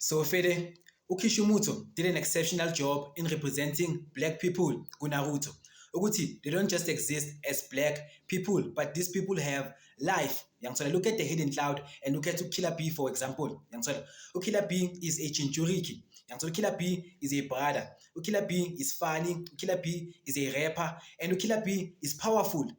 So Fede, Ukishimoto did an exceptional job in representing black people Naruto. Ukuthi they don't just exist as black people, but these people have life. Look at the hidden cloud and look at Killer B, for example. Killer B is a Jinchuriki. Killer B is a brother. Killer B is funny. Killer B is a rapper. And Killer B is powerful.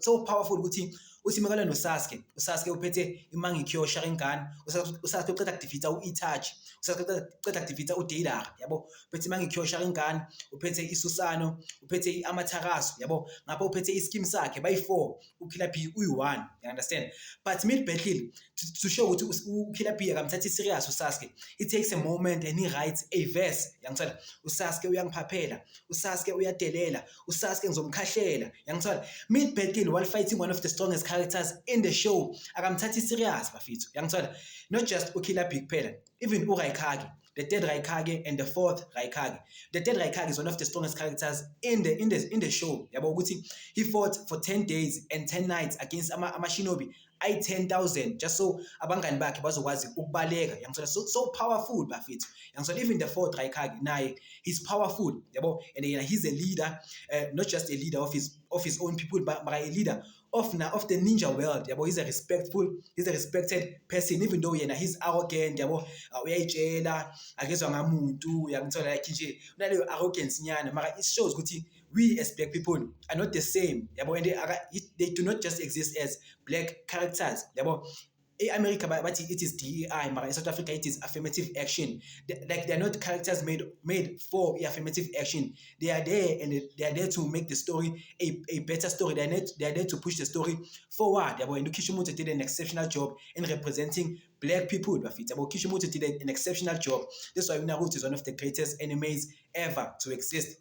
So powerful ukuthi usimekala noSasuke. uSasuke uphethe iMangekyo Sharingan. uSasuke uqeda kudefeata uItachi. uSasuke uqeda kudefeata uDeidara, yabo. Uphethe iMangekyo Sharingan, uphethe iSusanoo, uphethe iAmaterasu, yabo. Ngapha uphethe ischeme sakhe bayi4, uKiller B uyi1. You understand? But mid battle to show ukuthi uKiller B akamthathi serious uSasuke. It takes a moment and he writes a verse. Yangithola? uSasuke uyangiphaphela, uSasuke uyadelela, uSasuke ngizomkhahlela. Yangithola? Mid battle while fighting one of the strongest characters in the show, akamthathi serious bafethu. Yangithola? Not just uKiller B kuphela, even uRaikage, the third Raikage and the fourth Raikage. The third Raikage is one of the strongest characters in the show. Yabo ukuthi he fought for 10 days and 10 nights against ama-shinobi ay 10,000 just so abangani bakhe bazokwazi ukubaleka. So powerful bafethu. Even the fourth Raikage naye he's powerful, yabo, and he's a leader, not just a leader of his own people, but a leader of the ninja world. Yabo, he's a respected person, even though he's arrogant, yabo, uyayitshela akezwa ngamuntu, yangithola like nje unaleyo arrogance nyana, mara it shows ukuthi we as black people are not the same, yabo, and they do not just exist as black characters, yabo. In America, but it is DEI, but in South Africa it is affirmative action. They're not characters made for affirmative action. They are there and they are there to make the story a better story. They are there to push the story forward. And Kishimoto did an exceptional job in representing black people. Kishimoto did an exceptional job. That's why Naruto is one of the greatest animes ever to exist.